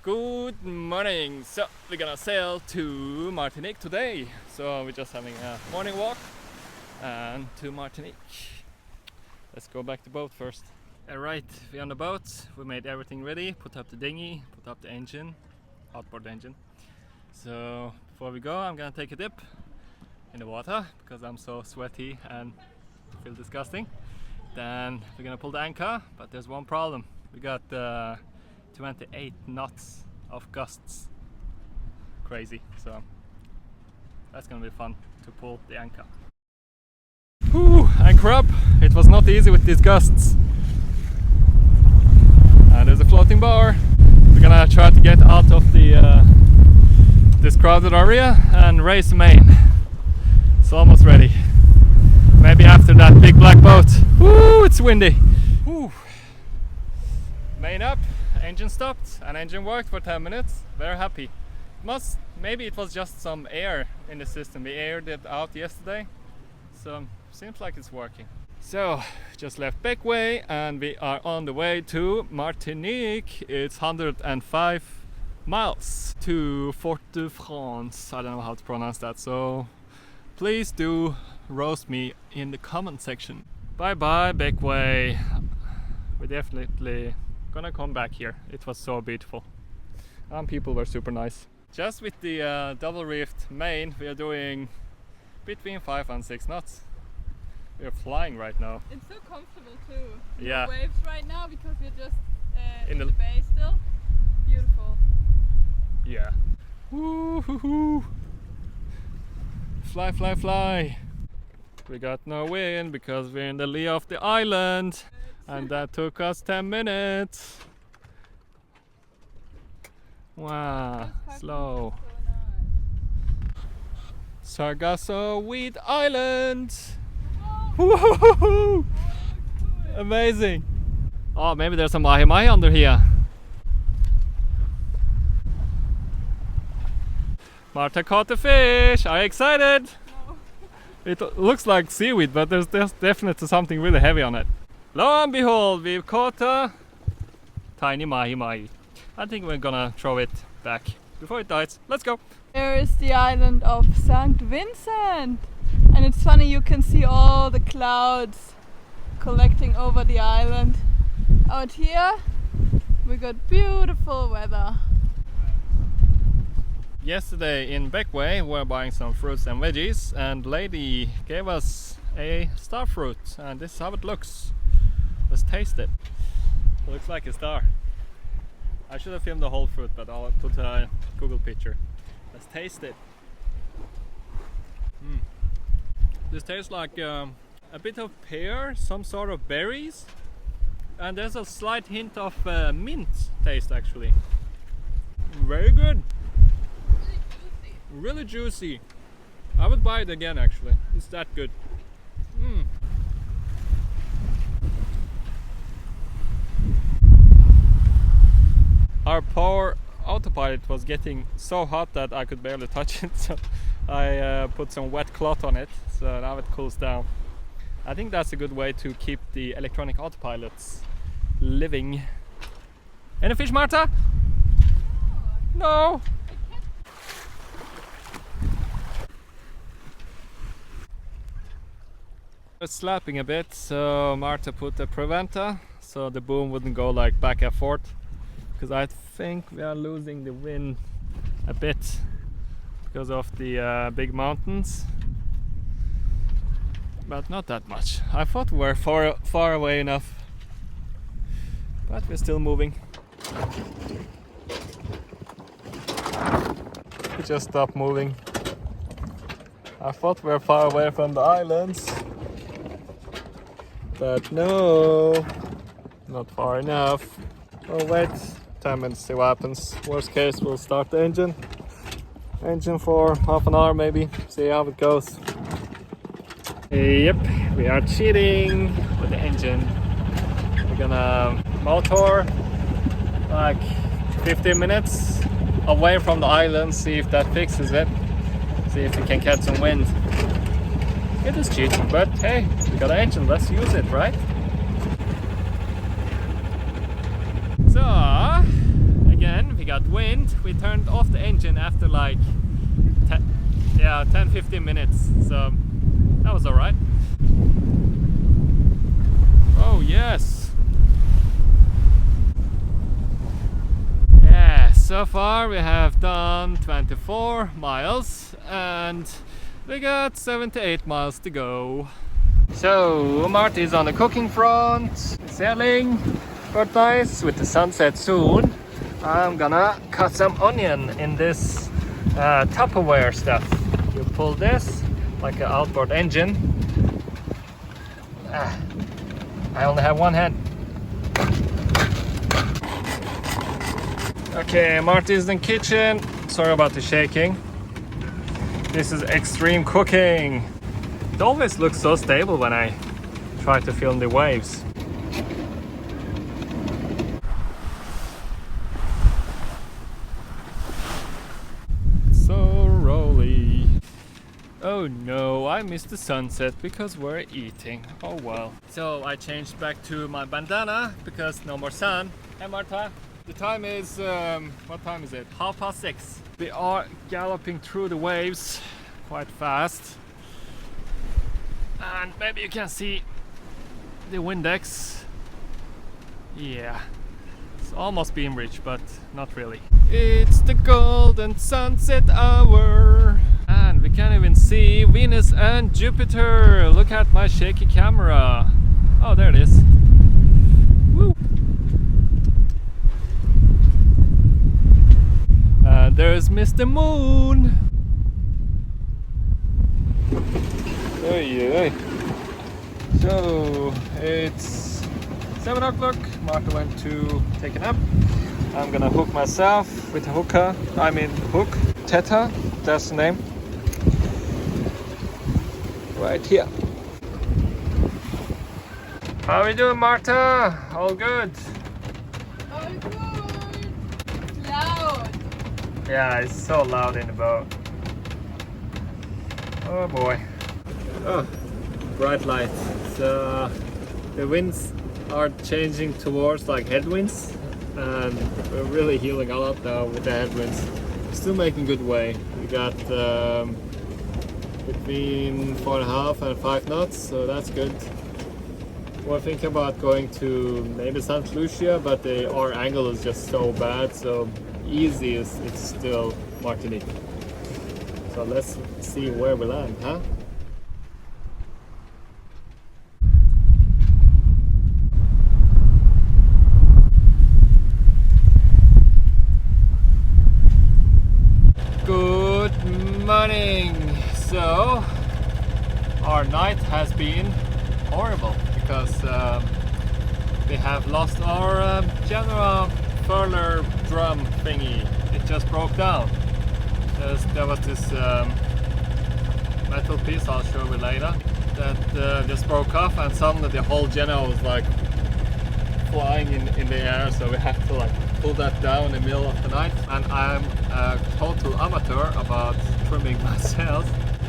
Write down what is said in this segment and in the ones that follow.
Good morning. So we're gonna sail to Martinique today. So we're just having a morning walk and to Martinique. Let's go back to boat first. Alright, we're on the boat. We made everything ready. Put up the dinghy, put up the engine, outboard engine. So before we go, I'm gonna take a dip in the water because I'm so sweaty and feel disgusting. Then we're gonna pull the anchor, but there's one problem. We got 28 knots of gusts. Crazy. So that's gonna be fun to pull the anchor. Whew, anchor up. It was not easy with these gusts. And there's a floating bar. We're gonna try to get out of the this crowded area and raise the main. It's almost ready. Maybe after that big black boat. Woo, it's windy. Woo. Main up. Engine stopped and engine worked for 10 minutes. Very happy. Maybe it was just some air in the system. We aired it out yesterday, so seems like it's working. So just left Beckway and we are on the way to Martinique. It's 105 miles to Fort de France. I don't know how to pronounce that, so please do roast me in the comment section. Bye bye Beckway. We definitely gonna come back here. It was so beautiful and people were super nice. Just with the double reefed main, we are doing between 5 and 6 knots. We are flying right now. It's so comfortable too. Yeah. No waves right now because we're just in the bay still. Beautiful. Yeah. Woo-hoo-hoo. Fly, fly, fly. We got no wind because we're in the lee of the island. And that took us 10 minutes. Wow, slow. So nice. Sargasso Weed Island. Oh, Woohoo! Amazing. Oh, maybe there's some mahi-mahi under here. Marta caught the fish. Are you excited? no. It looks like seaweed, but there's definitely something really heavy on it. Lo and behold, we've caught a tiny mahi-mahi. I think we're gonna throw it back before it dies. Let's go! There is the island of St. Vincent. And it's funny, you can see all the clouds collecting over the island. Out here, we got beautiful weather. Yesterday in Beckway, we were buying some fruits and veggies, and lady gave us a star fruit, and this is how it looks. Let's taste it. It looks like a star. I should have filmed the whole fruit, but I'll put a Google picture. Let's taste it. This tastes like a bit of pear, some sort of berries, and there's a slight hint of mint taste actually. Very good. Really juicy. I would buy it again actually. It's that good. Our power autopilot was getting so hot that I could barely touch it, so I put some wet cloth on it, so now it cools down. I think that's a good way to keep the electronic autopilots living. Any fish, Marta? No! It's slapping a bit, so Marta put a preventer so the boom wouldn't go like back and forth, because I think we are losing the wind a bit because of the big mountains, but not that much. I thought we were far away enough, but we're still moving. We just stopped moving. I thought we were far away from the islands, but no, not far enough. Oh wait, 10 minutes, see what happens. Worst case, we'll start the engine for half an hour maybe, see how it goes. Yep, we are cheating with the engine. We're gonna motor like 15 minutes away from the island, see if that fixes it, see if we can catch some wind. It is cheating, but hey, we got an engine, let's use it, right? So again, we got got wind, we turned off the engine after like 10-15 minutes, so that was alright. Oh yes! Yeah, so far we have done 24 miles and we got 78 miles to go. So Marty is on the cooking front, sailing, but nice with the sunset soon. I'm gonna cut some onion in this Tupperware stuff. You pull this like an outboard engine. I only have one hand. Okay, Marty's in the kitchen. Sorry about the shaking. This is extreme cooking. It always looks so stable when I try to film the waves. So rolly. Oh no, I missed the sunset because we're eating. Oh well. So I changed back to my bandana because no more sun. Hey Marta, the time is, what time is it? 6:30. We are galloping through the waves quite fast. And maybe you can see the Windex. Yeah, it's almost beam reached, but not really. It's the golden sunset hour. And we can even see Venus and Jupiter. Look at my shaky camera. Oh, there it is. Woo. And there's Mr. Moon. Hey. So it's 7 o'clock. Martha went to take a nap. I'm gonna hook myself with a hookah. I mean hook. Theta, that's the name. Right here. How are we doing, Marta? All good? All good. Loud. Yeah, it's so loud in the boat. Oh boy. Oh, bright light. So the winds are changing towards like headwinds, and we're really healing a lot now with the headwinds. Still making good way. We got between 4.5 and 5 knots, so that's good. We're thinking about going to maybe St. Lucia, but our angle is just so bad, so easy is it's still Martinique. So let's see where we land, huh? Good morning. So our night has been horrible because we have lost our general furler drum thingy. It just broke down. There was this metal piece, I'll show you later, that just broke off, and suddenly the whole general was like flying in the air, so we had to like pull that down in the middle of the night. And I'm a total amateur about trimming my sails.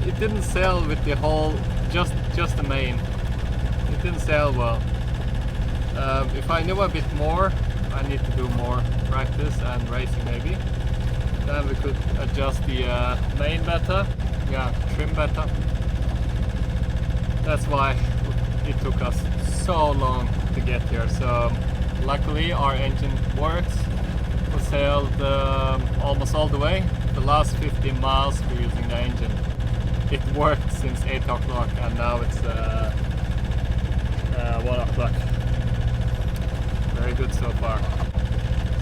It didn't sail with the whole, just the main. It didn't sail well. If I knew a bit more, I need to do more practice and racing maybe. Then we could adjust the main better, trim better. That's why it took us so long to get here. So luckily our engine works. We sailed almost all the way. The last 15 miles we're using the engine. It worked since 8 o'clock and now it's 1 o'clock. Very good so far.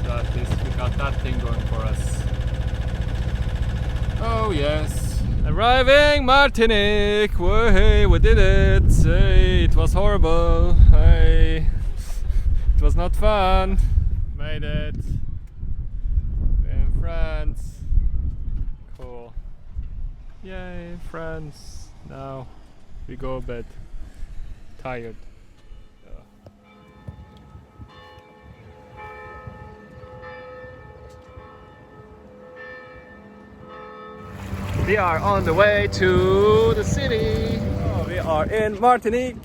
So at least we got that thing going for us. Oh yes. Arriving Martinique! Whoa, hey, we did it! Hey, it was horrible! Hey, it was not fun! Made it! In France! Cool! Yay, France! Now we go to bed. Tired. We are on the way to the city. Oh, we are in Martinique.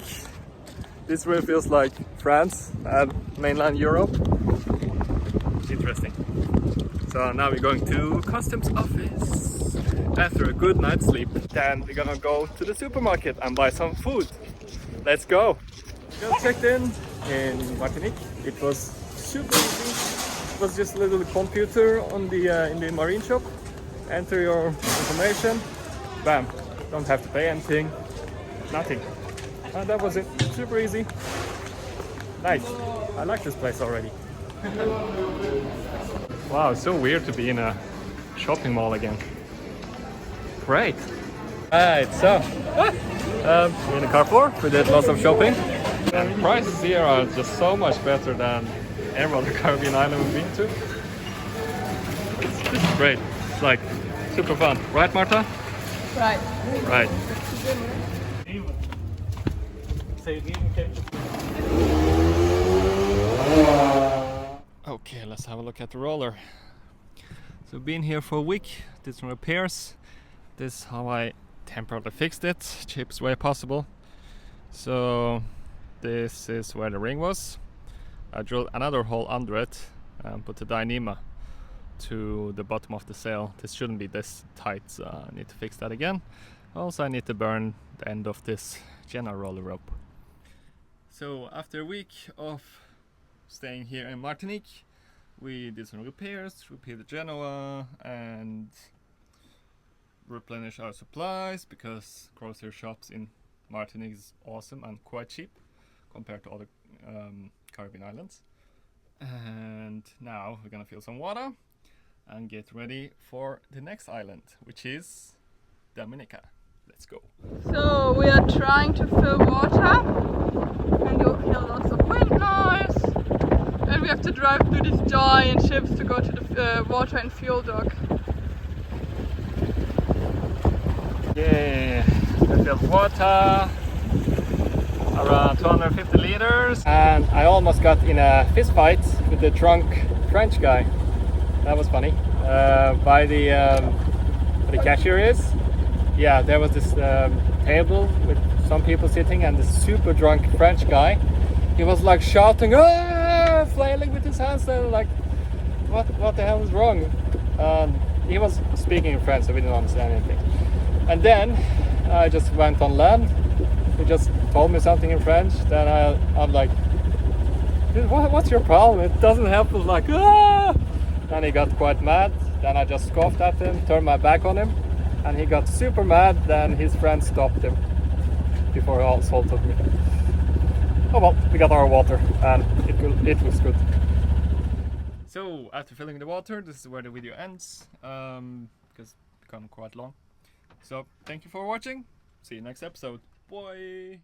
This really feels like France and mainland Europe. Interesting. So now we're going to customs office. After a good night's sleep, then we're gonna go to the supermarket and buy some food. Let's go! Just checked in Martinique. It was super easy. It was just a little computer on the in the marine shop. Enter your information. Bam! Don't have to pay anything. Nothing. And that was it. Super easy. Nice. I like this place already. Wow, it's so weird to be in a shopping mall again. Great. Alright, so we're in the Carrefour. We did lots of shopping. And prices here are just so much better than every other Caribbean island we've been to. It's great. It's like super fun. Right, Marta? Right. Right. Okay, let's have a look at the roller. So been here for a week, did some repairs. This is how I temporarily fixed it, cheapest way possible. So this is where the ring was. I drilled another hole under it and put the dynema to the bottom of the sail. This shouldn't be this tight, so I need to fix that again. Also I need to burn the end of this Jenna roller rope. So after a week of staying here in Martinique, we did some repairs, repaired the Genoa and replenish our supplies, because grocery shops in Martinique is awesome and quite cheap compared to other Caribbean islands. And now we're gonna fill some water and get ready for the next island, which is Dominica. Let's go. So we are trying to fill water, and you'll hear lots of wind noise. And we have to drive through these giant ships to go to the water and fuel dock. Yeah, we filled water, around 250 liters, and I almost got in a fist fight with the drunk French guy. That was funny. By the where the cashier is. Yeah, there was this table with some people sitting, and this super drunk French guy. He was like shouting, "Ah!" flailing with his hands, and like, what the hell is wrong? He was speaking in French, so we didn't understand anything. And then I just went on land. He just told me something in French. Then I'm like, what's your problem? It doesn't help us, like, ah! Then he got quite mad. Then I just scoffed at him, turned my back on him, and he got super mad. Then his friend stopped him before he assaulted me. Oh well, we got our water and it was good. So after filling the water, this is where the video ends, because it's become quite long. So thank you for watching. See you next episode. Bye.